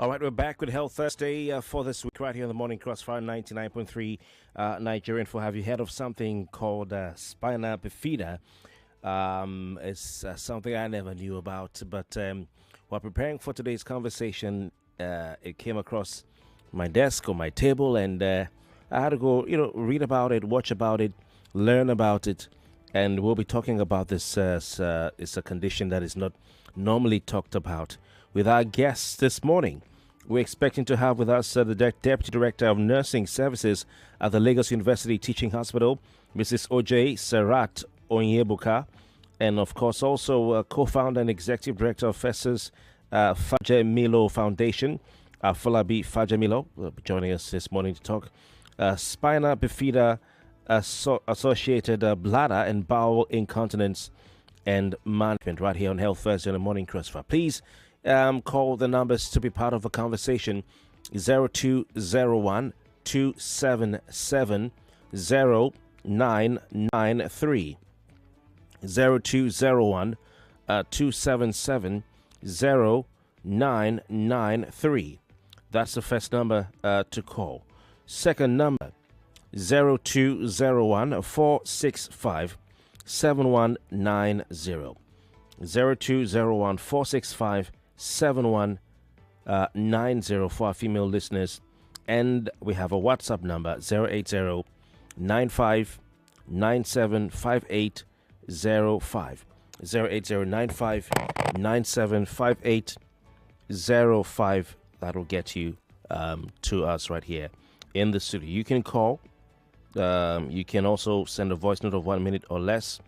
All right, we're back with Health Thursday for this week right here on the Morning Crossfire 99.3 Nigerian. For have you heard of something called Spina Bifida? It's something I never knew about, but while preparing for today's conversation, it came across my desk or my table, and I had to go, read about it, watch about it, learn about it, and we'll be talking about this. It's a condition that is not normally talked about. With our guests this morning, we're expecting to have with us the Deputy Director of Nursing Services at the Lagos University Teaching Hospital, Mrs. O.J. Sarat Onyebuka, and of course also co-founder and Executive Director of FESA's Fajemilo Foundation, Falabi Fajemilo, will be joining us this morning to talk Spina Bifida associated bladder and bowel incontinence and management right here on Health Thursday on the Morning Crossfire. Please call the numbers to be part of the conversation. 0201 277 0993. 0201 277 0993. That's the first number to call. Second number 0201 465 7190. 0201 465 7190 for our female listeners, and we have a WhatsApp number 080 95 975805. 080 95 975805. That'll get you to us right here in the studio. You can call. You can also send a voice note of 1 minute or less,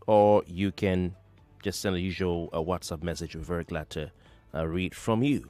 or you can just send a usual WhatsApp message. We're very glad to read from you.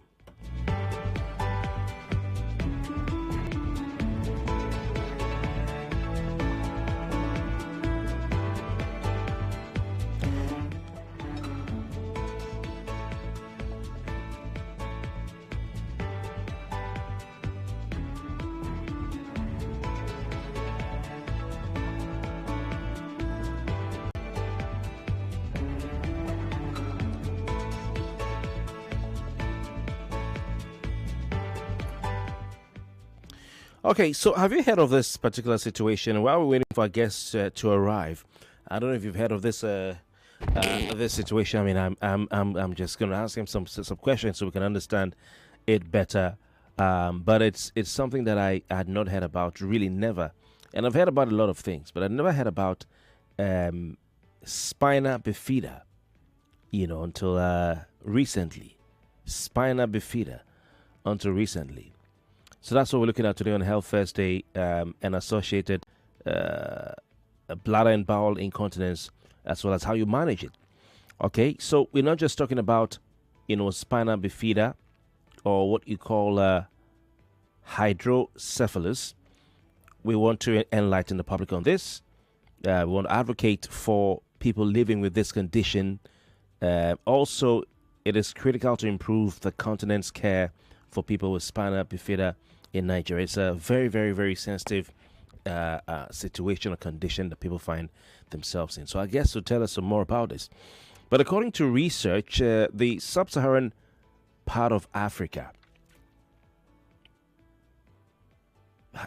Okay, so have you heard of this particular situation? While we're waiting for our guests to arrive, I don't know if you've heard of this this situation. I mean, I'm just going to ask him some questions so we can understand it better. But it's something that I had not heard about, really never. And I've heard about a lot of things, but I never heard about Spina Bifida, until recently. Spina Bifida, until recently. So that's what we're looking at today on Health Thursday, and associated bladder and bowel incontinence, as well as how you manage it. Okay, so we're not just talking about, spina bifida, or what you call hydrocephalus. We want to enlighten the public on this. We want to advocate for people living with this condition. Also, it is critical to improve the continence care for people with spina bifida in Nigeria. It's a very, very, very sensitive situation or condition that people find themselves in. So I guess to tell us some more about this. But according to research, the sub-Saharan part of Africa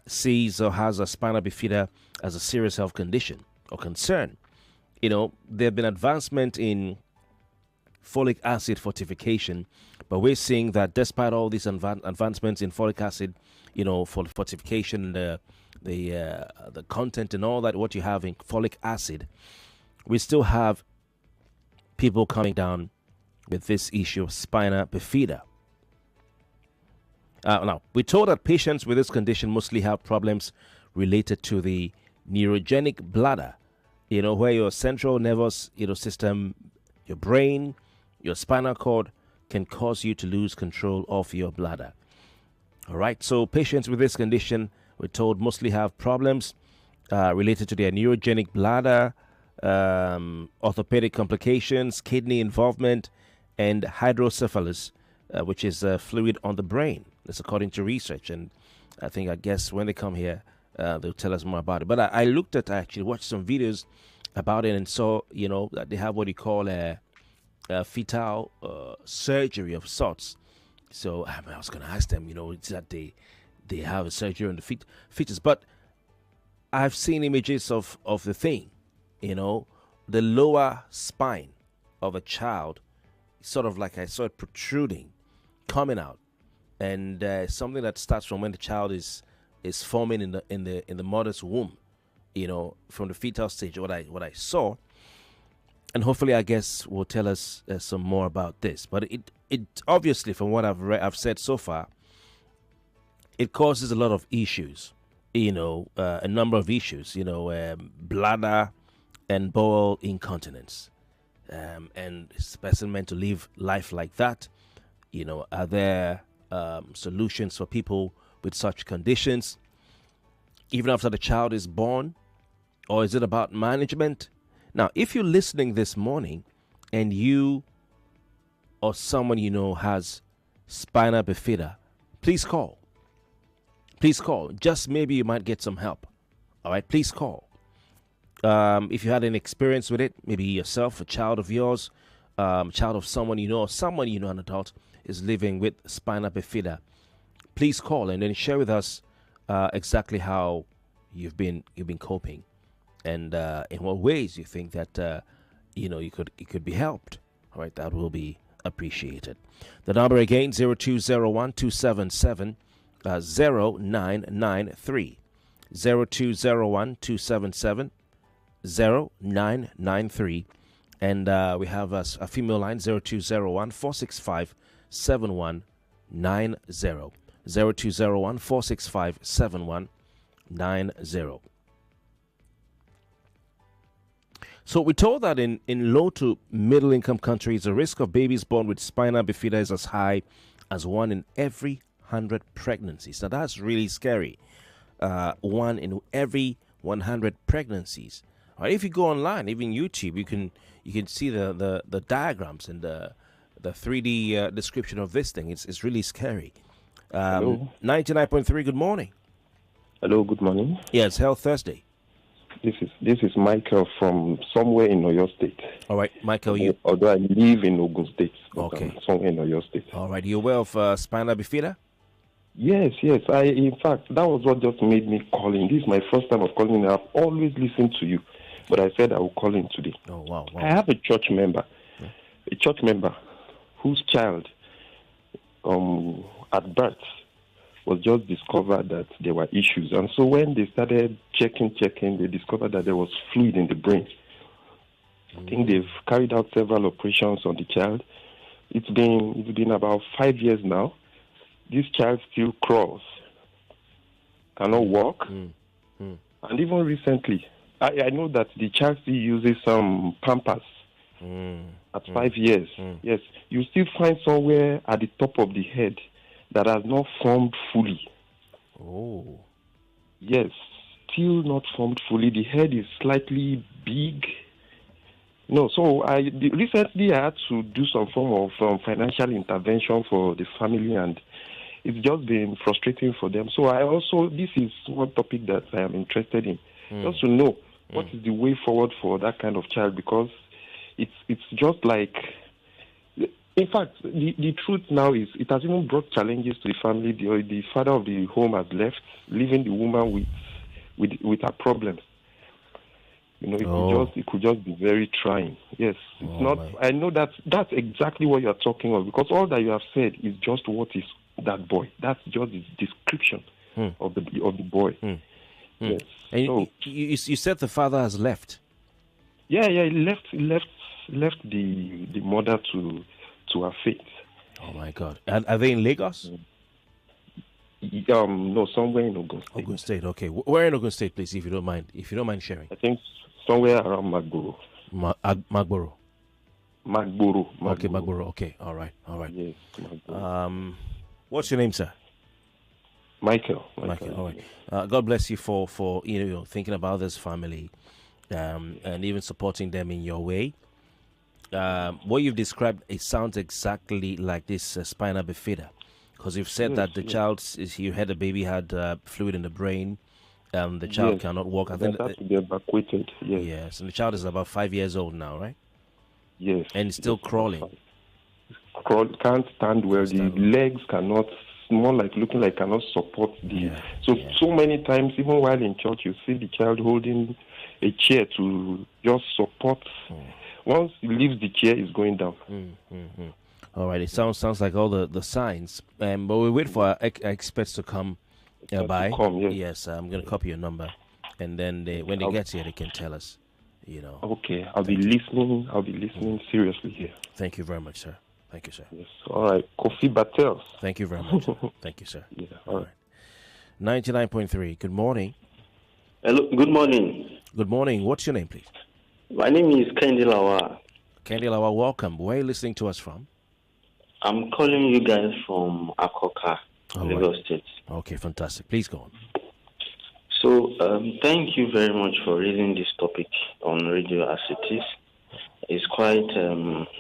sees or has a spina bifida as a serious health condition or concern. There have been advancement in folic acid fortification, but we're seeing that despite all these advancements in folic acid, for fortification, the content and all that, what you have in folic acid, we still have people coming down with this issue of spina bifida. Now, we're told that patients with this condition mostly have problems related to the neurogenic bladder, where your central nervous system, your brain, your spinal cord can cause you to lose control of your bladder. All right, so patients with this condition, we're told, mostly have problems related to their neurogenic bladder, orthopedic complications, kidney involvement, and hydrocephalus, which is fluid on the brain. That's according to research. And I guess when they come here, they'll tell us more about it. But I actually watched some videos about it and saw, that they have what you call a fetal surgery of sorts. So I was going to ask them, it's that they have a surgery on the fetus. But I've seen images of the thing, the lower spine of a child, sort of like I saw it protruding, coming out, and something that starts from when the child is forming in the mother's womb, from the fetal stage. What I saw, and hopefully, I guess, will tell us some more about this. But it obviously, from what I've said so far, it causes a lot of issues. A number of issues. Bladder and bowel incontinence, and is the person meant to live life like that? Are there solutions for people with such conditions, even after the child is born, or is it about management? Now, if you're listening this morning and you or someone has spina bifida, please call. Please call. Just maybe you might get some help. All right, please call. If you had an experience with it, maybe yourself, a child of yours, child of someone or someone an adult is living with spina bifida, please call and then share with us exactly how you've been coping, and in what ways you think that it could be helped. All right, that will be appreciated. The number again, 0201-277-0993, 0201-277-0993, and we have a female line, 0201-465-7190, 0201-465-7190. So we're told that in low to middle income countries, the risk of babies born with spina bifida is as high as 1 in every 100 pregnancies. Now that's really scary. 1 in every 100 pregnancies. Right, if you go online, even YouTube, you can see the diagrams and the 3D description of this thing. It's really scary. 99.3. Good morning. Hello. Good morning. Yes, Health Thursday. This is Michael from somewhere in Oyo State. All right, Michael. Although I live in Ogun State. Okay. Somewhere in Oyo State. All right. You aware of spina bifida? Yes. In fact, that was what just made me calling. This is my first time of calling. I've always listened to you, but I said I will call in today. Oh wow. I have a church member, whose child, at birth, was just discovered that there were issues, and so when they started checking, they discovered that there was fluid in the brain. I think they've carried out several operations on the child. It's been about 5 years now. This child still crawls, cannot walk, and even recently, I know that the child still uses some Pampers at 5 years. Yes, you still find somewhere at the top of the head that has not formed fully. Oh. Yes, still not formed fully. The head is slightly big. No, so recently I had to do some form of financial intervention for the family, and it's just been frustrating for them. So this is one topic that I am interested in, just to know what is the way forward for that kind of child, because it's just like, in fact, the truth now is it has even brought challenges to the family. The father of the home has left, leaving the woman with her problems. It could just be very trying. Yes, it's not. Man. I know that's exactly what you are talking of, because all that you have said is just what is that boy. That's just the description of the boy. Yes. And so, you said the father has left. Yeah, he left the mother to her fate. Oh my God! Are they in Lagos? No, somewhere in Ogun State. Ogun State, okay. Where in Ogun State, please, if you don't mind sharing? I think somewhere around Magboro. Magboro. Okay, Magboro. Okay, all right. Yes, Magboro. What's your name, sir? Michael. All right. God bless you for thinking about this family, and even supporting them in your way. What you've described, it sounds exactly like this spina bifida, because you've said that the child, you had a baby, had fluid in the brain, the child cannot walk. I think that to be evacuated. Yes, and the child is about 5 years old now, right? Yes. And still crawling. can't stand well. The legs cannot, more like looking like cannot support the. So many times, even while in church, you see the child holding a chair to just support. Once he leaves the chair, it's going down. All right, it sounds like all the signs. But we wait for our experts to come by. Yes, I'm going to copy your number, and then when they get here, they can tell us. Okay, I'll be listening. I'll be listening seriously here. Thank you very much, sir. Thank you, sir. Yes. All right, Kofi Bartels. Thank you very much. Thank you, sir. Yeah. All right. 99.3. Good morning. Hello. Good morning. Good morning. What's your name, please? My name is Kendi Lawa. Kendi Lawa, welcome. Where are you listening to us from? I'm calling you guys from Akoka, Lagos State. Okay, fantastic. Please go on. So, thank you very much for raising this topic on radio as it is. It's quite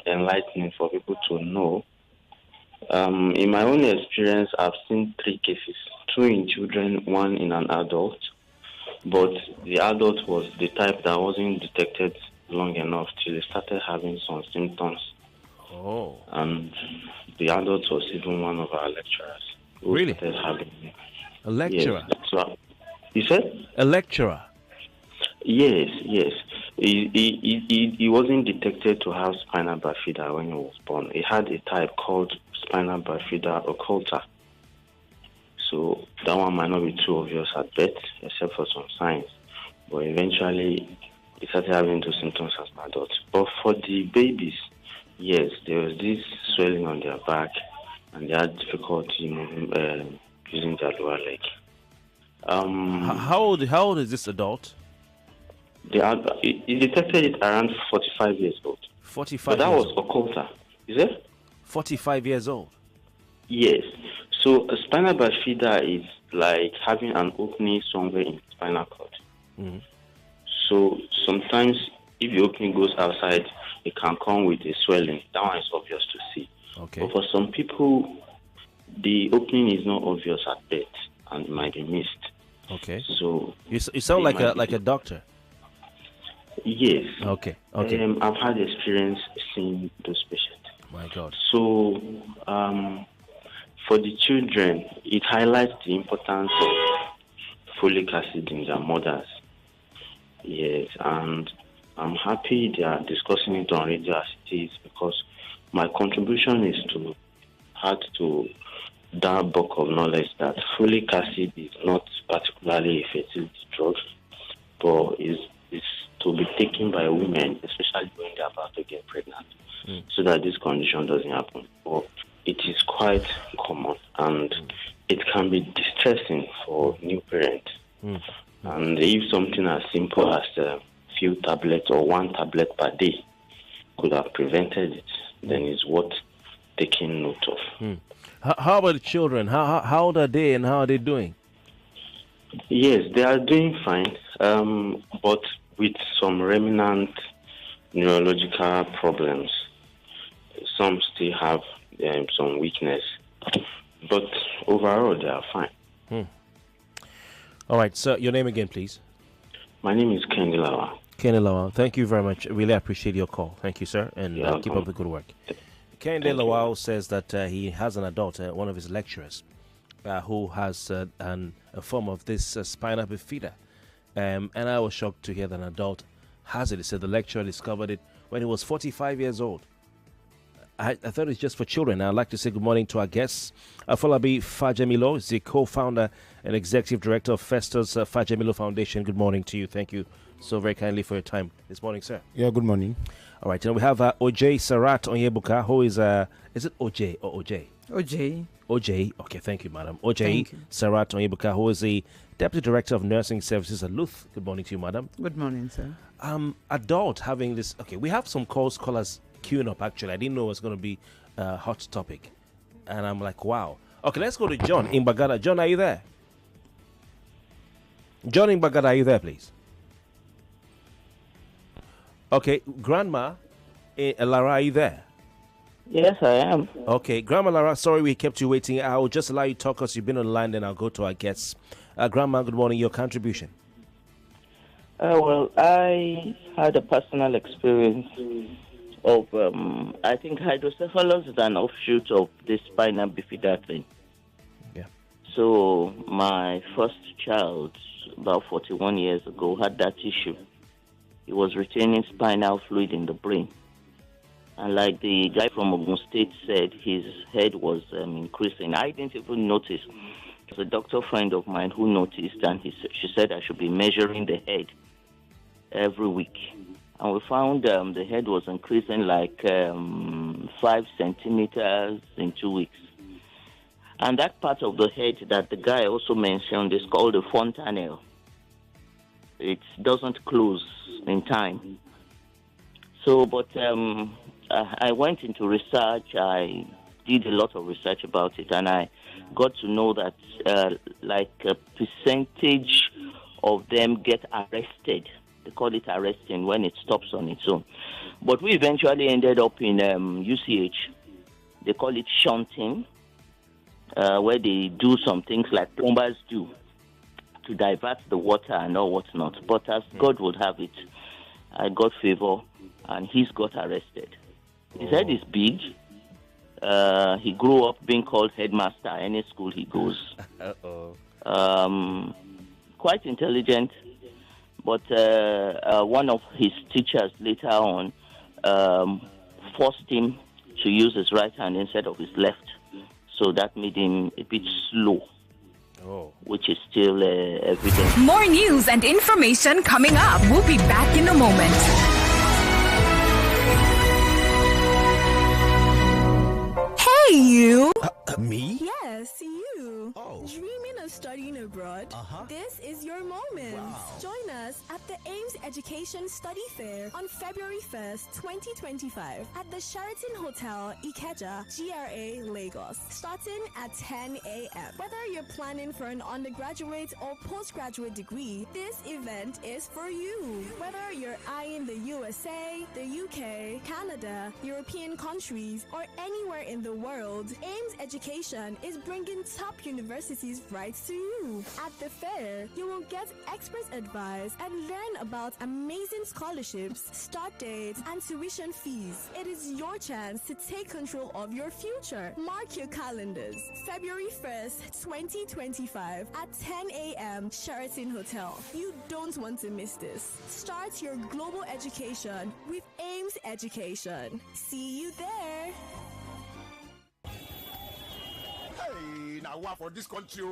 enlightening for people to know. In my own experience, I've seen 3 cases, 2 in children, 1 in an adult. But the adult was the type that wasn't detected long enough till they started having some symptoms. Oh. And the adult was even one of our lecturers. Really? Started having a lecturer? Yes. So, you said? A lecturer? Yes. He wasn't detected to have spina bifida when he was born. He had a type called spina bifida occulta. So that one might not be too obvious at birth, except for some signs. But eventually, he started having those symptoms as an adult. But for the babies, yes, there was this swelling on their back, and they had difficulty moving, using their lower leg. How old is this adult? He detected it around 45 years old. 45 But that years was old. occulta. Is it? 45 years old? Yes. So a spina bifida is like having an opening somewhere in the spinal cord. Mm-hmm. So sometimes if the opening goes outside, it can come with a swelling. That one is obvious to see. Okay. But for some people, the opening is not obvious at birth and might be missed. Okay. So you sound like a doctor. Yes. Okay. I've had experience seeing those patients. My God. So for the children, it highlights the importance of folic acid in their mothers. Yes, and I'm happy they are discussing it on radio as it is, because my contribution is to add to that bulk of knowledge that folic acid is not particularly a fertility drug, but is to be taken by women, especially when they're about to get pregnant, so that this condition doesn't happen. But it is quite common, and it can be distressing for new parents. And if something as simple as a few tablets or 1 tablet per day could have prevented it, then it's worth taking note of. How about the children? How old are they and how are they doing? Yes, they are doing fine, but with some remnant neurological problems. Some still have some weakness, but overall they are fine. All right, sir, your name again, please. My name is Kendi Lawa. Kendi Lawa, thank you very much. Really appreciate your call. Thank you, sir, and keep up the good work. Kendi Lawa says that he has an adult, one of his lecturers, who has a form of this spina bifida. And I was shocked to hear that an adult has it. He said the lecturer discovered it when he was 45 years old. I thought it's just for children. I'd like to say good morning to our guests. Afolabi Fajemilo is the co-founder and executive director of Festus Fajemilo Foundation. Good morning to you. Thank you so very kindly for your time this morning, sir. Yeah, good morning. All right, and we have OJ Sarat Onyebuka, who is it OJ or OJ? OJ. Okay, thank you, madam. OJ Sarat Onyebuka, who is the deputy director of nursing services at Luth. Good morning to you, madam. Good morning, sir. Adult having this. Okay, we have some callers queuing up. Actually, I didn't know it was going to be a hot topic, and I'm like, wow. Okay, let's go to John in Bagada. John, are you there? John in Bagada, are you there, please? Okay, Grandma Lara, are you there? Yes, I am. Okay, Grandma Lara, sorry we kept you waiting. I will just allow you to talk because you've been on the line, then I'll go to our guests. Grandma, good morning. Your contribution. Well, I had a personal experience of, I think hydrocephalus is an offshoot of this spina bifida thing. Yeah. So my first child, about 41 years ago, had that issue. He was retaining spinal fluid in the brain. And like the guy from Ogun State said, his head was increasing. I didn't even notice. There's a doctor friend of mine who noticed, and she said I should be measuring the head every week. And we found the head was increasing like 5 centimeters in 2 weeks. And that part of the head that the guy also mentioned is called the fontanelle. It doesn't close in time. So, but I went into research. I did a lot of research about it, and I got to know that like a percentage of them get arrested. They call it arresting when it stops on its own. But we eventually ended up in UCH. They call it shunting, where they do some things like plumbers do to divert the water and all whatnot. But as God would have it, I got favor, and he's got arrested. His head is big. He grew up being called headmaster any school he goes. Quite intelligent, but one of his teachers later on forced him to use his right hand instead of his left. So that made him a bit slow, which is still evident. More news and information coming up. We'll be back in a moment. Hey, you. Me? Yes, you. Oh. Dreaming of studying abroad? This is your moment. Wow. Join us at the Ames Education Study Fair on February 1st, 2025 at the Sheraton Hotel, Ikeja, GRA, Lagos, starting at 10 a.m. Whether you're planning for an undergraduate or postgraduate degree, this event is for you. Whether you're eyeing the USA, the UK, Canada, European countries, or anywhere in the world, Ames Education is bringing top universities right to you. At the fair, you will get expert advice and learn about amazing scholarships, start dates, and tuition fees. It is your chance to take control of your future. Mark your calendars. February 1st, 2025 at 10 a.m. Sheraton Hotel. You don't want to miss this. Start your global education with Ames Education. See you there. Hey, now what for this country?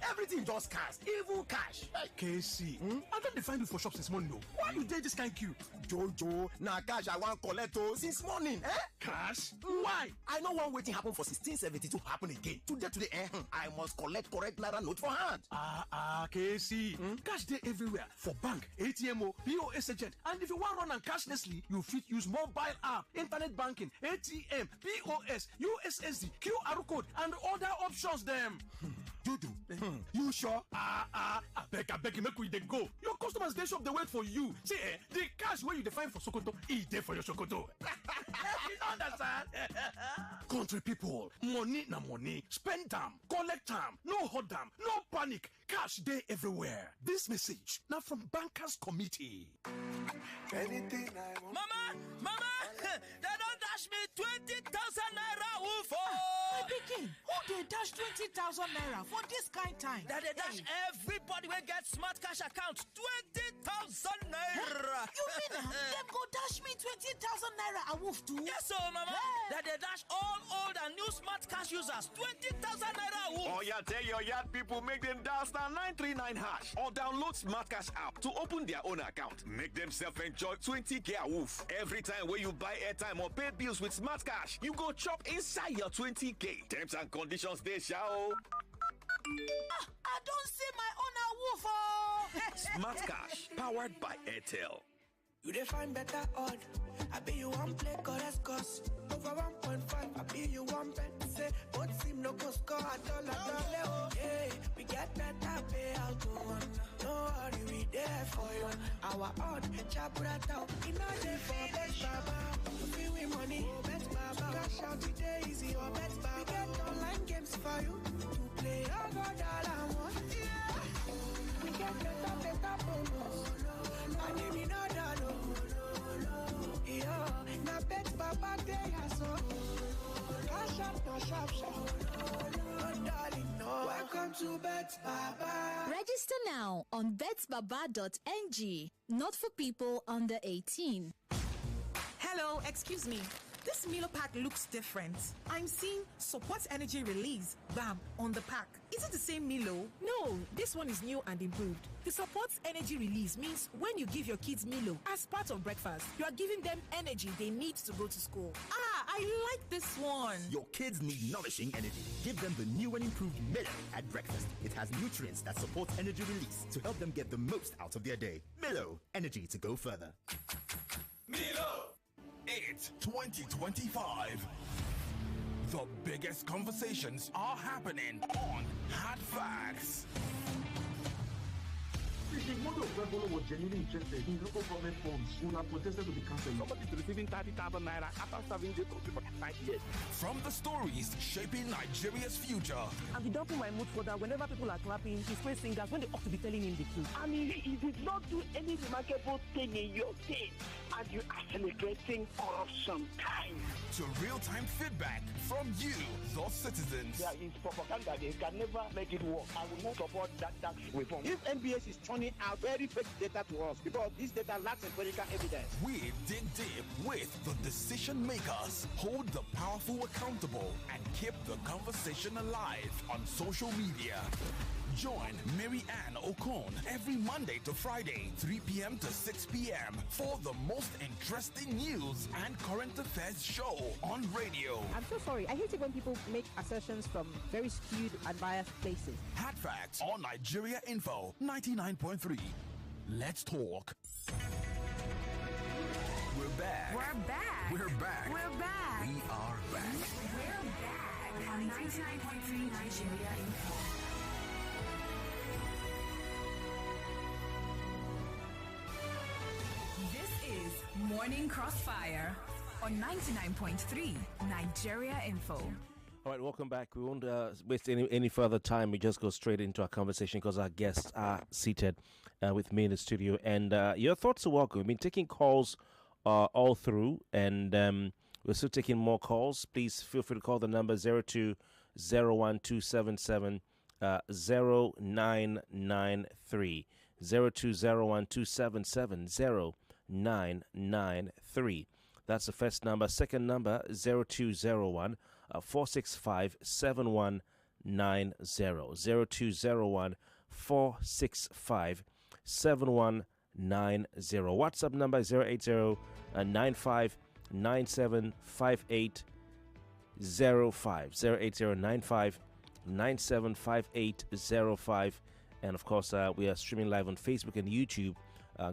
Everything just cash, even cash. Hey, KC, I don't find you for shops this morning. Why you did this kind of queue? Jojo, now cash I want collect since morning. Cash? Why? I know one waiting happen for 1672 happen again. Today, I must collect correct naira note for hand. KC, cash day everywhere for bank, ATM, POS agent, and if you want run and cashlessly, you fit use mobile app, internet banking, ATM, POS, USSD, QR code, and other options them. Dudu, you sure? I beg you, make we dey go. Your customers they shop they wait for you. See, the cash where you define for Sokoto, is there for your Sokoto. You understand? Country people, money na money. Spend them, collect them, no hold them, no panic. Cash day everywhere. This message now from Bankers Committee. Anything I want. Mama, they don't dash me 20,000 naira. Woof! My pikin, who they dash 20,000 naira for this kind time? That they dash everybody will get smart cash account 20,000 naira. You mean them go dash me 20,000 naira a woof too? Yes, so mama. That they dash all old and new smart cash users 20,000 naira a woof. Oh yeah, tell your yard people make them dial star 939 hash or download smart cash app to open their own account. Make them self-enjoy 20k a woof. Every time where you buy airtime or pay bills with smart cash, you go chop inside your 20k. Terms and conditions they shall. I don't see my own woof. Oh. Smart cash powered by Airtel. You define better odd. I bet you one play correct cost. Over 1.5, I bet you one bet. Say, but seem no go score at all. Yeah, we get better payout to one. No worry, we there for you. Our odd, chabrat out. In a day for best baba. Free with money, best baba. Cash out today easy or best baba. We get online games for you. To play all $1 one. We get better bonus. And if you know that, yeah, now bet baba Welcome to Bet Baba. Register now on betbaba.ng. Not for people under 18. Hello, excuse me. This Milo pack looks different. I'm seeing support energy release, BAM, on the pack. Is it the same Milo? No, this one is new and improved. The support energy release means when you give your kids Milo as part of breakfast, you are giving them energy they need to go to school. Ah, I like this one. Your kids need nourishing energy. Give them the new and improved Milo at breakfast. It has nutrients that support energy release to help them get the most out of their day. Milo, energy to go further. Milo! It's 2025. The biggest conversations are happening on Hard Facts. The mother of Rebolo was genuinely interested in local government funds who have protested to be cancelled. Somebody is receiving 30,000 naira after serving the country for 5 years. From the stories shaping Nigeria's future. And he don't put my mood for that. Whenever people are clapping, he's praise singers when they ought to be telling him the truth. I mean, he did not do any remarkable thing in your state, and you are celebrating corruption time. To real-time feedback from you, the citizens. There is propaganda. They can never make it work. I will not support that tax reform. If NBS is turning out very fake data to us, because this data lacks empirical evidence. We dig deep with the decision makers, hold the powerful accountable, and keep the conversation alive on social media. Join Mary Ann Okon every Monday to Friday, 3 p.m. to 6 p.m. for the most interesting news and current affairs show on radio. I'm so sorry. I hate it when people make assertions from very skewed and biased places. Hard Facts on Nigeria Info 99.3. Let's talk. We're back. We're back. We're back. We're back. We are back. We're back on 99.3 Nigeria Info. This is Morning Crossfire on 99.3 Nigeria Info. All right, welcome back. We won't waste any further time. We just go straight into our conversation because our guests are seated with me in the studio. And your thoughts are welcome. We've been taking calls all through, and we're still taking more calls. Please feel free to call the number 0201-277-0993. 0201-277-0993. That's the first number. Second number, 0201 465-7190. 0201 465-7190. WhatsApp number 080-9597-5805. 080-9597-5805. And of course, we are streaming live on Facebook and YouTube.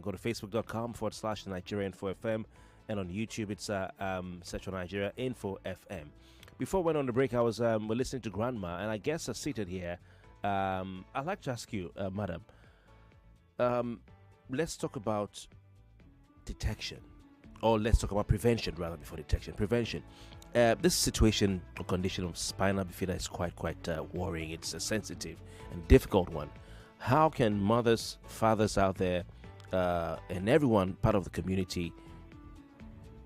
Go to facebook.com/Nigeria Info FM. And on YouTube, it's search on Nigeria Info FM. Before we went on the break, I was we're listening to Grandma, and I guess seated here. I'd like to ask you, madam, let's talk about detection, or let's talk about prevention rather before detection. Prevention. This situation or condition of spina bifida is quite worrying. It's a sensitive and difficult one. How can mothers, fathers out there, and everyone part of the community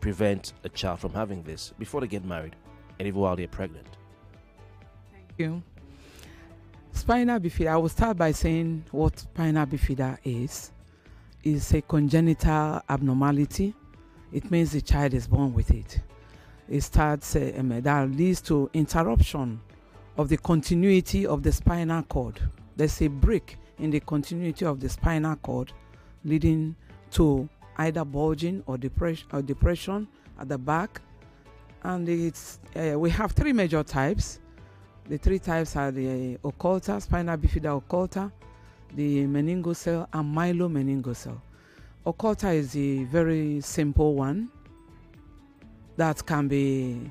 prevent a child from having this before they get married and even while they're pregnant? Thank you. Spina bifida, I will start by saying what spina bifida is a congenital abnormality. It means the child is born with it. It starts, that leads to interruption of the continuity of the spinal cord. There's a break in the continuity of the spinal cord, leading to either bulging or depression at the back. And we have three major types. The three types are the occulta, spina bifida occulta, the meningocele, and myelomeningocele. Occulta is a very simple one that the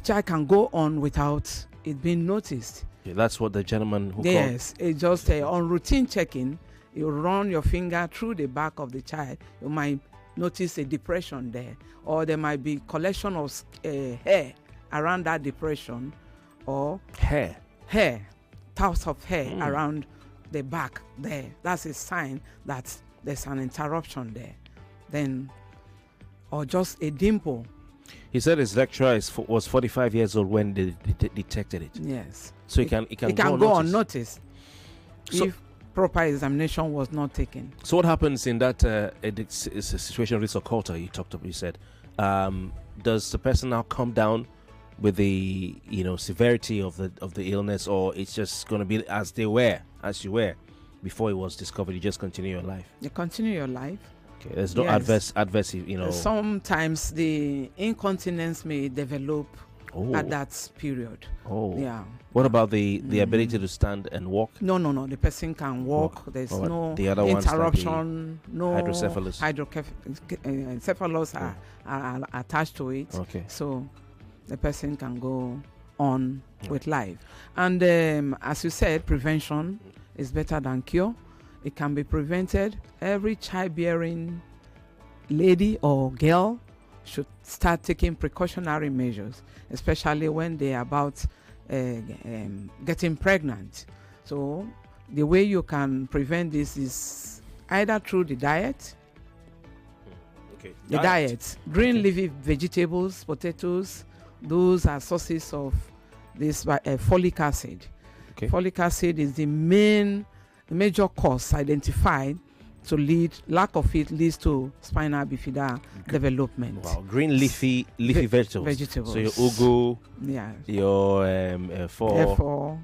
child can go on without it being noticed. Yeah, that's what the gentleman who Yes, it's just on routine checking. You run your finger through the back of the child, you might notice a depression there, or there might be collection of hair around that depression, or hair, tufts of hair around the back there. That's a sign that there's an interruption there. Then, or just a dimple. He said his lecturer was 45 years old when they detected it. Yes. So it can go unnoticed if proper examination was not taken. So what happens in that it's a situation of this occult you said? Does the person now come down with the severity of the illness, or it's just going to be as you were before it was discovered? You just continue your life. You continue your life. Okay. There's no adverse. Sometimes the incontinence may develop at that period. Oh. Yeah. What about the ability to stand and walk? No. The person can walk. There's no the other interruption. No hydrocephalus. Hydrocephalus are attached to it. Okay. So the person can go on with life. And as you said, prevention is better than cure. It can be prevented. Every childbearing lady or girl should start taking precautionary measures, especially when they are about getting pregnant. So the way you can prevent this is either through the diet. Okay. The diet. Green leafy vegetables, potatoes, those are sources of this folic acid. Okay. Folic acid is the major cause identified to lack of it leads to spina bifida development. Wow, green leafy vegetables. So your ugu, your F4,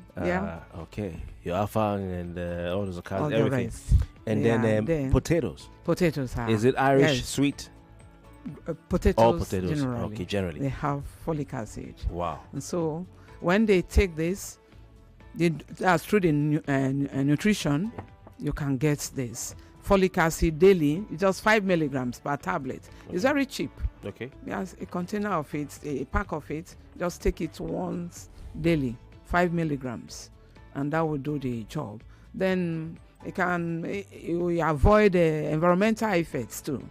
okay, your alpha and all those kinds, everything, and then potatoes. Potatoes are. Is it Irish sweet? Potatoes. All potatoes. Generally they have folic acid. Wow. And so when they take this, that's through the nutrition, you can get this folic acid daily. It's just 5 milligrams per tablet. It's very cheap. Okay. Yes, a container of it, a pack of it. Just take it once daily, 5 milligrams, and that will do the job. Then you avoid environmental effects too.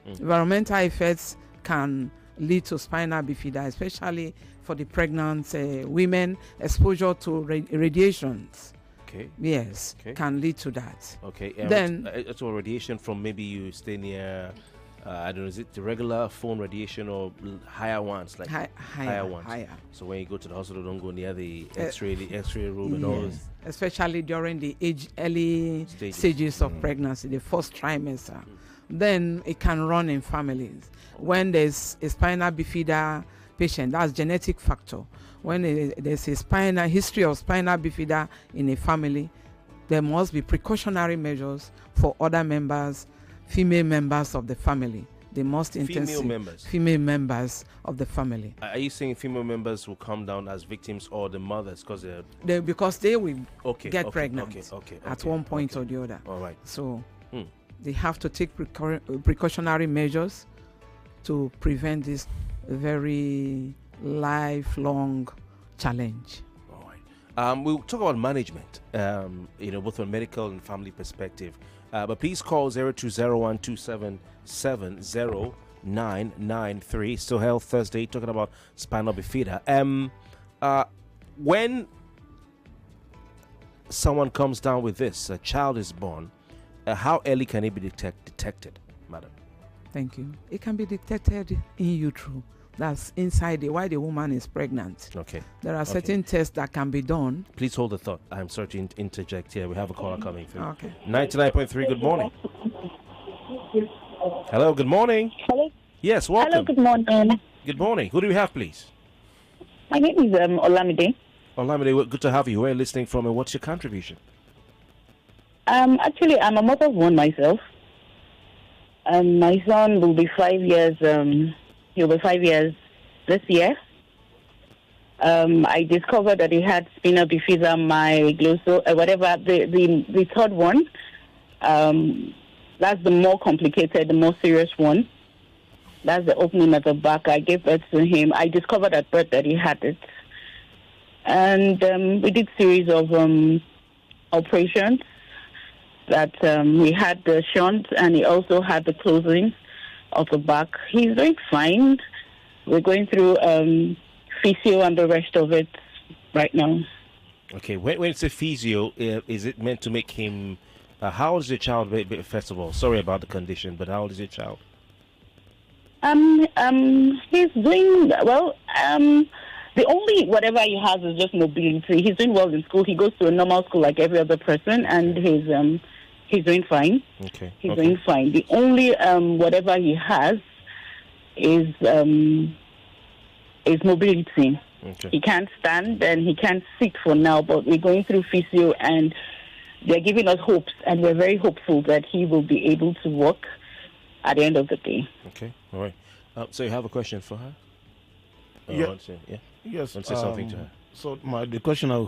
Environmental effects can lead to spina bifida, especially for the pregnant women. Exposure to radiations. Okay. Yes, can lead to that. Okay. Then it's radiation from maybe you stay near. I don't know. Is it the regular phone radiation or higher ones, like higher ones? Higher. So when you go to the hospital, don't go near the X-ray room and all this. Especially during the early stages of pregnancy, the first trimester. Then it can run in families. When there's a spina bifida patient, that's genetic factor. When there's a history of spina bifida in a family, there must be precautionary measures for other members, female members of the family. They must female members of the family. Are you saying female members will come down as victims, or the mothers because they will get pregnant at one point or the other? All right. So they have to take precautionary measures to prevent this very lifelong challenge. All right. We'll talk about management, both from medical and family perspective. But please call 020127709993. Still Health Thursday, talking about spinal bifida. When someone comes down with this, a child is born, how early can it be detected, madam? Thank you. It can be detected in utero. That's inside while the woman is pregnant. Okay. There are certain tests that can be done. Please hold the thought. I'm sorry to interject here. We have a caller coming through. Okay. 99.3, good morning. Hello, good morning. Hello. Yes, welcome. Hello, good morning. Good morning. Who do we have, please? My name is Olamide. Olamide, good to have you. Where are you listening from, and what's your contribution? Actually, I'm a mother of one myself. My son will be 5 years. He'll be 5 years this year. I discovered that he had spina bifida, the third one. That's the more complicated, the more serious one. That's the opening at the back. I gave birth to him. I discovered at birth that he had it. And we did series of operations. That we had the shunt, and he also had the closing of the back. He's doing fine. We're going through physio and the rest of it right now. Okay, when it's a physio, is it meant to make him... how old is your child, first of all? Sorry about the condition, but how old is your child? He's doing well. The only whatever he has is just mobility. He's doing well in school. He goes to a normal school like every other person, and he's doing fine. Okay. He's doing fine. The only whatever he has is mobility. Okay. He can't stand and he can't sit for now, but we're going through physio and they're giving us hopes, and we're very hopeful that he will be able to walk at the end of the day. Okay, all right. So you have a question for her? Yes. Want to say something to her? So the question I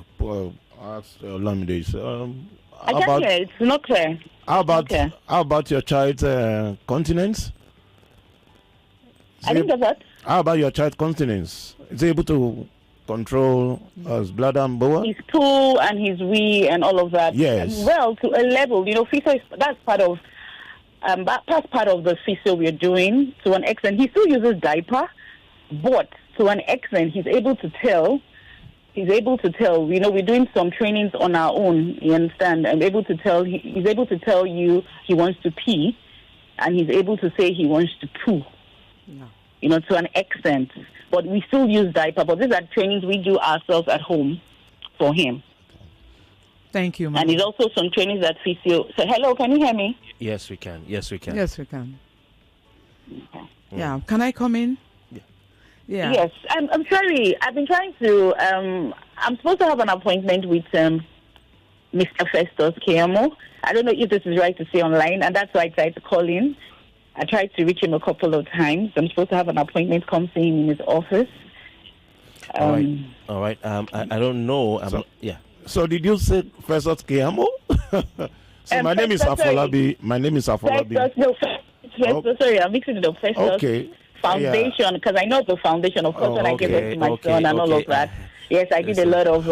asked Lamide is, I can't hear. It's not clear. How about your child's continence? I think that's what? How about your child's continence? Is he able to control his bladder and bowel? His poo and his wee and all of that. Yes. Well, to a level, physio that's part of the physio we're doing to an extent. He still uses diaper, but to an extent, he's able to tell. We're doing some trainings on our own. You understand? I'm able to tell. He's able to tell you he wants to pee, and he's able to say he wants to poo. No. To an extent. But we still use diaper. But these are trainings we do ourselves at home for him. Thank you, ma'am. And there's also some trainings that physio. So, hello, can you hear me? Yes, we can. Yes, we can. Okay. Yeah. Can I come in? Yeah. Yes. I'm sorry. I've been trying to. I'm supposed to have an appointment with Mr. Festus KMO. I don't know if this is right to say online, and that's why I tried to call in. I tried to reach him a couple of times. I'm supposed to have an appointment, come see him in his office. All right. I don't know. So did you say Festus KMO? My name is Afolabi. Festus, sorry, I'm mixing it up. Festus. Okay. Foundation, because I know the foundation, of course, when I gave it to my son and all of that. Yes, I did a lot of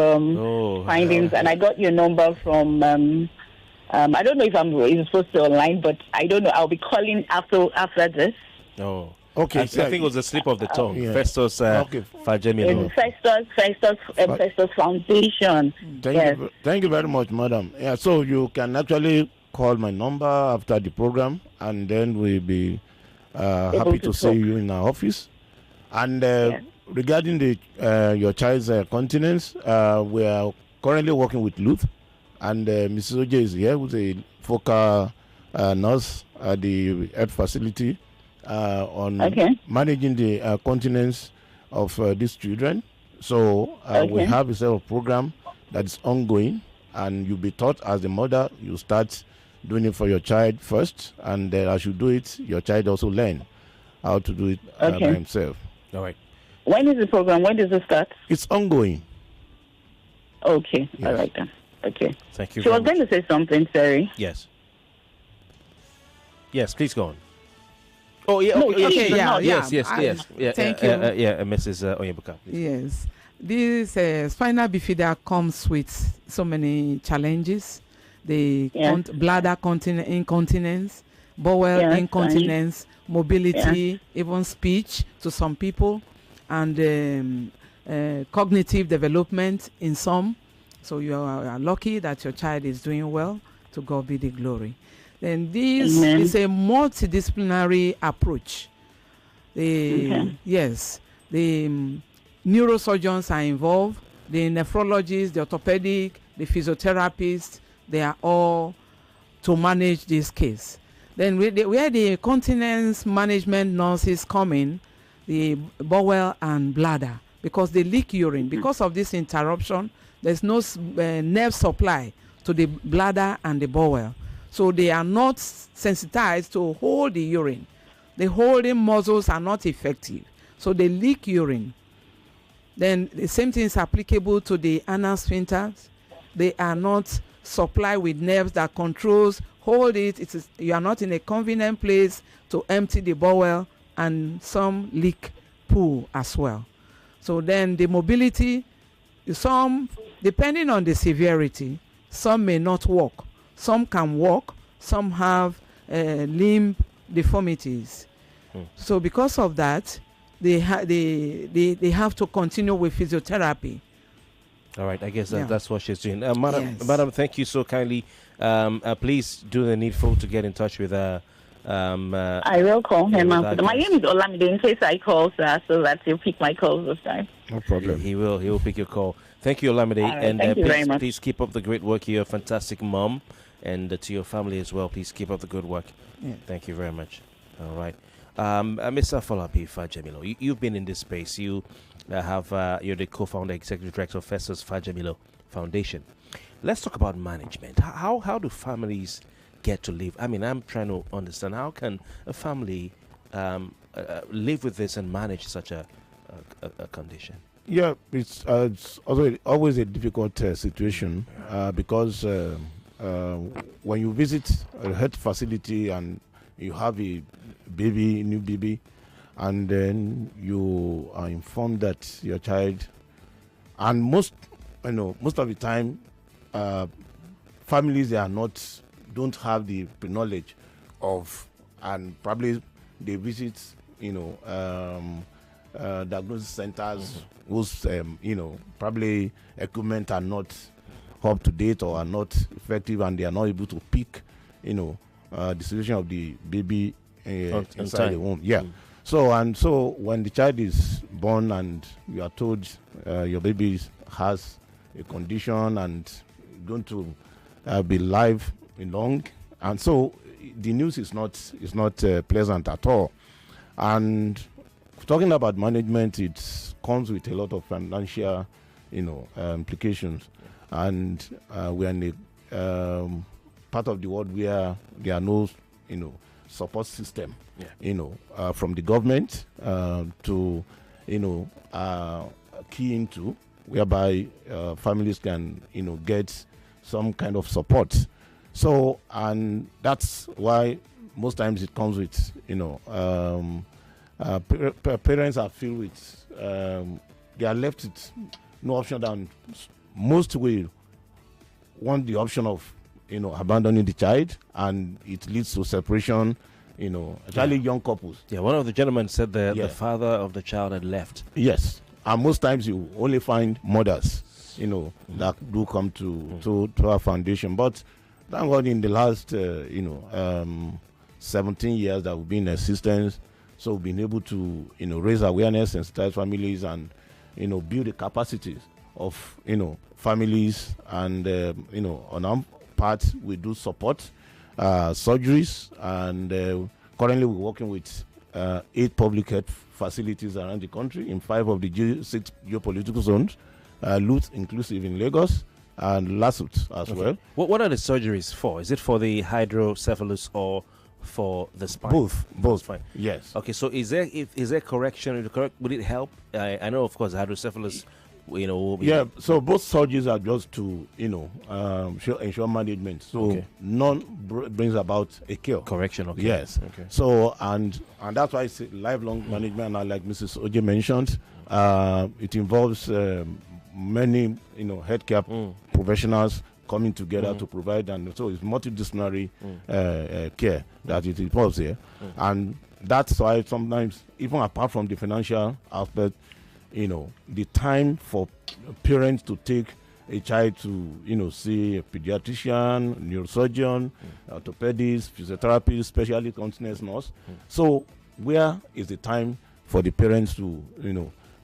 findings, and I got your number from, I don't know if I'm supposed to online, but I don't know. I'll be calling after this. Oh, okay. I think it was a slip of the tongue. Festus Fajemi. Festus Foundation. Thank you very much, madam. Yeah, so you can actually call my number after the program, and then we'll be happy to see you in our office. And regarding your child's continence, we are currently working with Luth, and Mrs. Oje is here, who's a focal nurse at the health facility on managing the continence of these children. So we have a set of program that is ongoing, and you'll be taught as a mother. You start doing it for your child first, and as you do it, your child also learn how to do it by himself. All right. When is the program? When does it start? It's ongoing. Okay. Yes. All right then. Okay. Thank you. She was going to say something, sorry. Yes. Yes, please go on. Oh, yeah. No, okay. Yes. Yeah. Thank you. Mrs. Onyebuka, please. Yes. This spinal bifida comes with so many challenges. The bladder incontinence, bowel incontinence, mobility, even speech to some people, and cognitive development in some. So you are lucky that your child is doing well. To God be the glory. Then this is a multidisciplinary approach. Yes, the neurosurgeons are involved, the nephrologists, the orthopedic, the physiotherapists. They are all to manage this case. Then where the continence management nurses come in, the bowel and bladder, because they leak urine. Because of this interruption, there's no nerve supply to the bladder and the bowel. So they are not sensitized to hold the urine. The holding muscles are not effective. So they leak urine. Then the same thing is applicable to the anal sphincters. They are not supply with nerves that controls, hold it. You are not in a convenient place to empty the bowel, and some leak poo as well. So then the mobility, some, depending on the severity, some may not walk. Some can walk. Some have limb deformities. So because of that, they have to continue with physiotherapy. All right, I guess that's what she's doing. Madam, thank you so kindly. Please do the needful to get in touch with I will call him after. My name is Olamide in case I call, sir, so that he'll pick my calls this time. No problem. He will pick your call. Thank you, Olamide. Right, and thank you very much. please keep up the great work. You're a fantastic mom. And to your family as well, please keep up the good work. Yeah. Thank you very much. All right. Mr. Falapi Fajemilo, you've been in this space. You're the co-founder, executive director of Festus Fajemilo Foundation. Let's talk about management. How do families get to live? I mean, I'm trying to understand, how can a family live with this and manage such a condition? Yeah, it's also always a difficult situation because when you visit a health facility and you have a new baby, and then you are informed that your child, and most of the time, families don't have the knowledge of, and probably they visit diagnosis centers whose probably equipment are not up to date or are not effective, and they are not able to pick the situation of the baby inside the womb. Yeah. So when the child is born and you are told your baby has a condition and going to be live long, and so the news is not pleasant at all. And talking about management, it comes with a lot of financial implications, and we are in a part of the world where there are no support system from the government to key into, whereby families can get some kind of support. So, and that's why most times it comes with parents are filled with they are left with no option than most will want the option of abandoning the child, and it leads to separation, especially young couples. Yeah, one of the gentlemen said the father of the child had left. Yes, and most times you only find mothers, that do come to our foundation. But thank God, in the last 17 years that we've been in existence, so we've been able to raise awareness, sensitize families, and build the capacities of families, and on our part we do support surgeries, and currently we're working with 8 public health facilities around the country in 5 of the 6 geopolitical zones, Lut inclusive in Lagos, and Lasut as well. What are the surgeries for? Is it for the hydrocephalus or for the spine? Both. Fine. Yes. Okay, so is there correction? Would it help? I know, of course, hydrocephalus. Will be so both surgeries are just to ensure management. So none brings about a cure. Correction. Okay. Yes. Okay. So and that's why it's lifelong management. And like Mrs. Oje mentioned, it involves many healthcare professionals coming together to provide, and so it's multidisciplinary care that it involves here, and that's why sometimes, even apart from the financial aspect, the time for parents to take a child to see a pediatrician, neurosurgeon, orthopedist, physiotherapist, specialist continence nurse. So where is the time for the parents to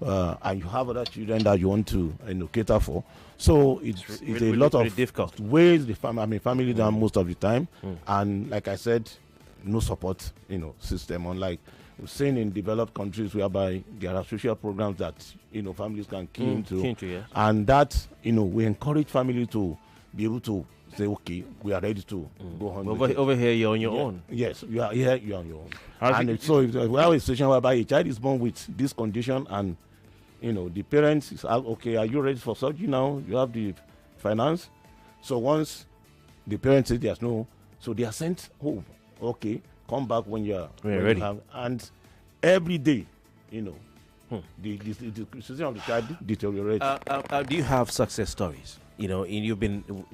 and you have other children that you want to cater for? So it's a lot of difficult ways the family down most of the time, and like I said, no support system, unlike we've seen in developed countries whereby there are social programs that families can key into, and that we encourage family to be able to say, okay, we are ready to go on. Over here, you're on your own. Yes, you are here, you're on your own. So if we have a situation whereby a child is born with this condition, and the parents is okay, are you ready for surgery now? You have the finance. So once the parents say there's no, so they are sent home. Okay, come back when you're ready. And every day, the situation of the child deteriorates. Do you have success stories? You've been for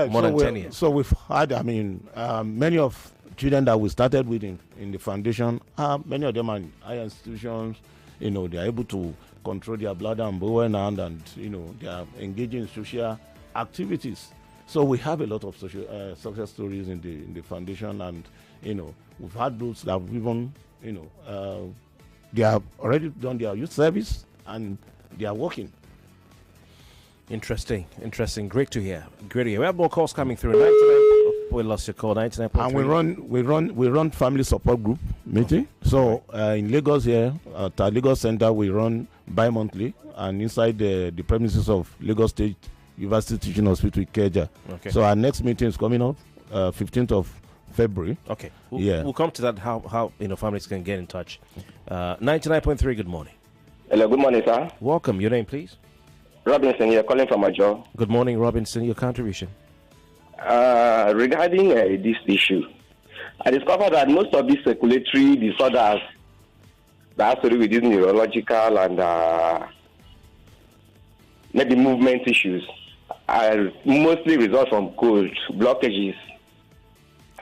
more than 10 years. So we've had, many of children that we started with in the foundation, many of them are in higher institutions. They are able to control their bladder and bowel, and they are engaging in social activities. So we have a lot of social success stories in the foundation, and we've had those that have even they have already done their youth service and they are working. Interesting. Great to hear. We have more calls coming through. We lost your call. 99.3. And we run family support group meeting. So in Lagos here at our Lagos Center, we run bi-monthly, and inside the premises of Lagos State University Teaching Hospital Ikeja. Okay. So our next meeting is coming up 15th of February. Okay. We'll come to that. How families can get in touch. 99.3. Good morning. Hello. Good morning, sir. Welcome. Your name, please. Robinson, you're calling from Ajo. Good morning, Robinson. Your contribution. Regarding this issue, I discovered that most of these circulatory disorders that have to do with these neurological and maybe movement issues are mostly result from cold blockages.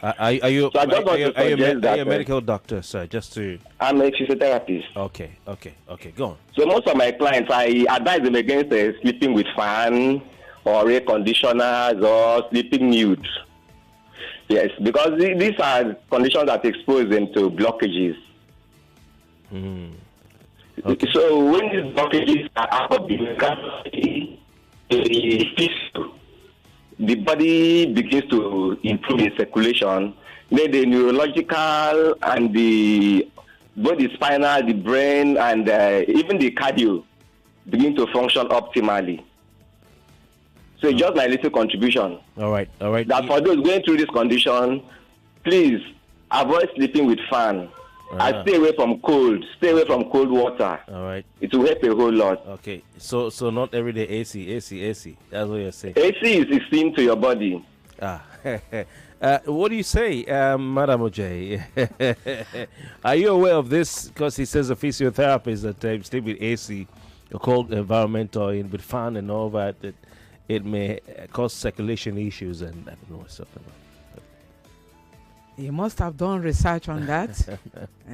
Are you a medical doctor, sir? I'm a physiotherapist. Okay. Go on. So most of my clients, I advise them against sleeping with fan or air conditioners or sleeping nude. Yes, because these are conditions that expose them to blockages. Okay. So when these blockages are out of the body begins to improve in circulation. Then the neurological and both the spinal, the brain, and even the cardio begin to function optimally. So just my little contribution. All right. That for those going through this condition, please avoid sleeping with fan. And stay away from cold. Stay away from cold water. All right. It will help a whole lot. Okay. So not every day AC. That's what you're saying. AC is esteemed to your body. What do you say, Madam Ojay? Are you aware of this? Because he says a physiotherapist that sleep with AC, a cold environment, or with fan and all that it may cause circulation issues, and I don't know what's something about. He must have done research on that,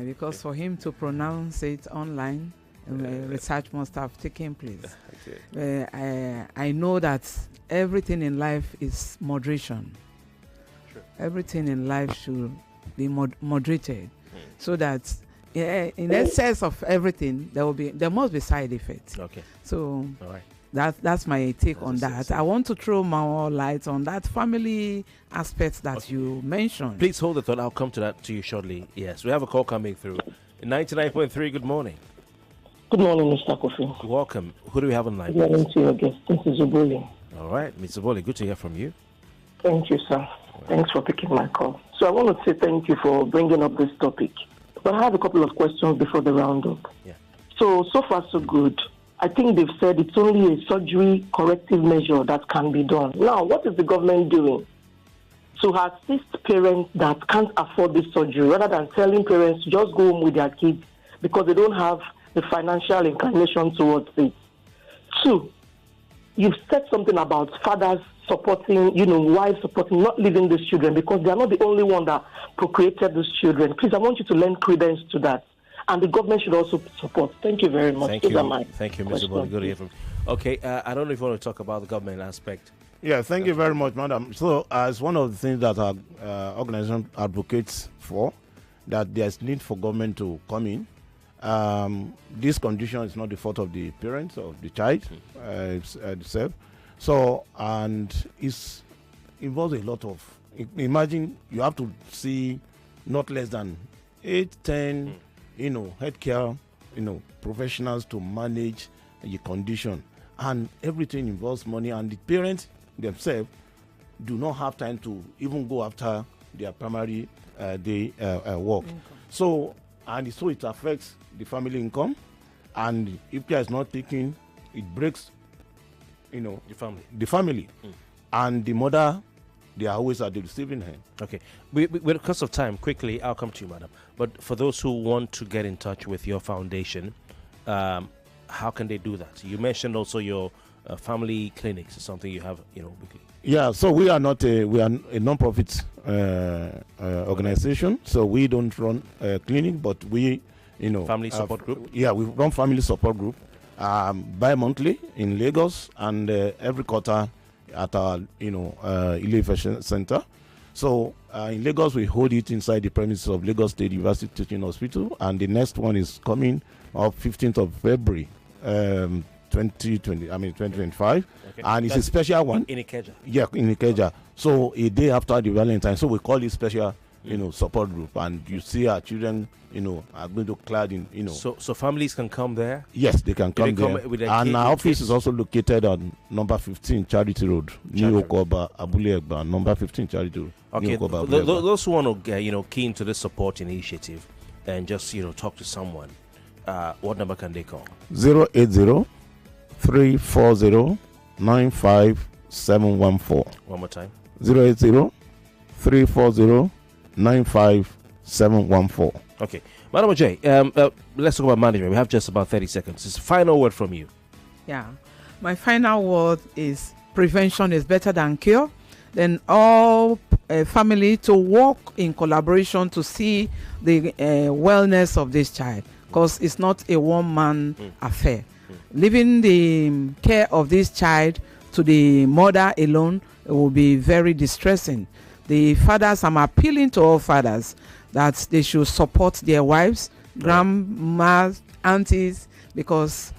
because for him to pronounce it online, research must have taken place. I know that everything in life is moderation. Sure. Everything in life should be moderated, so that in excess of everything there must be side effects. Okay. So. All right. That's my take on that. I want to throw more light on that family aspect that you mentioned. Please hold the thought. I'll come to you shortly. Yes, we have a call coming through. 99.3, good morning. Good morning, Mr. Kofi. Welcome. Who do we have on line? Good morning to your guest. This is Zuboli. All right, Mr. Zuboli, good to hear from you. Thank you, sir. Thanks for taking my call. So I want to say thank you for bringing up this topic. But I have a couple of questions before the roundup. Yeah. So far, so good. I think they've said it's only a surgery corrective measure that can be done. Now, what is the government doing to assist parents that can't afford this surgery, rather than telling parents to just go home with their kids because they don't have the financial inclination towards it? 2, you've said something about fathers supporting, wives supporting, not leaving these children because they are not the only one that procreated these children. Please, I want you to lend credence to that. And the government should also support. Thank you very much. Thank you, Mr. Boli. Good to hear from you. Okay, I don't know if you want to talk about the government aspect. Yeah, thank you very much, madam. So, as one of the things that our organization advocates for, that there's need for government to come in. This condition is not the fault of the parents or the child itself. So, and it involves a lot of. Imagine you have to see not less than 8-10. Healthcare, professionals to manage the condition, and everything involves money, and the parents themselves do not have time to even go after their primary day work. So it affects the family income, and if care is not taken, it breaks, the family, and the mother. They are always at the receiving end. Okay. Because of time, quickly, I'll come to you, madam. But for those who want to get in touch with your foundation, how can they do that? You mentioned also your family clinics, something you have, weekly. Yeah, so we are a non-profit organization. So we don't run a clinic, but we, family support group. Yeah, we run family support group bi-monthly in Lagos, and every quarter at our, Ile-Ife Center. So in Lagos, we hold it inside the premises of Lagos State University Teaching Hospital, and the next one is coming up 15th of February, 2025, and it's a special one. In Ikeja. Yeah, in Ikeja. So a day after the Valentine, so we call it special, support group, and you see our children, are going to clad in, So families can come there. Yes, they can come there. And our office is also located on number 15 Charity Road, New Okoba, Abule Egba, number 15 Charity Road. Okay, those who want to key into this support initiative and just talk to someone, what number can they call? 080-340-95714. One more time. 080-340-95714. Okay, Madam J, let's talk about management. We have just about 30 seconds. It's a final word from you. Yeah, my final word is prevention is better than cure. Then all family to work in collaboration to see the wellness of this child, because it's not a one-man affair. Leaving the care of this child to the mother alone will be very distressing. The fathers, I'm appealing to all fathers that they should support their wives, grandmas, aunties, because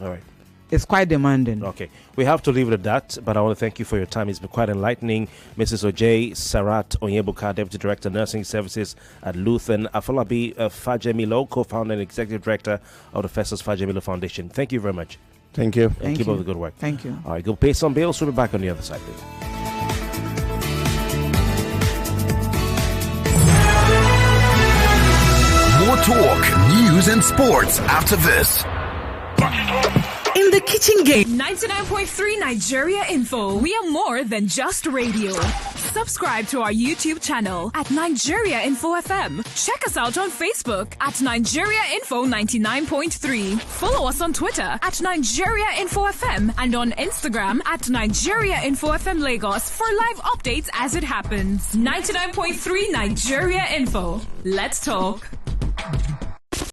it's quite demanding. Okay, we have to leave it at that, but I want to thank you for your time. It's been quite enlightening. Mrs. Ojay Sarat Onyebuka, Deputy Director, Nursing Services at Lutheran. Afolabi Fajemilo, Co-founder and Executive Director of the Festus Fajemilo Foundation. Thank you very much. Thank you. And keep up the good work. Thank you. All right, go pay some bills. We'll be back on the other side, please. More talk, news, and sports after this. In the kitchen game, 99.3 Nigeria Info. We are more than just radio. Subscribe to our YouTube channel at Nigeria Info FM. Check us out on Facebook at Nigeria Info 99.3. Follow us on Twitter at Nigeria Info FM and on Instagram at Nigeria Info FM Lagos for live updates as it happens. 99.3 Nigeria Info. Let's talk.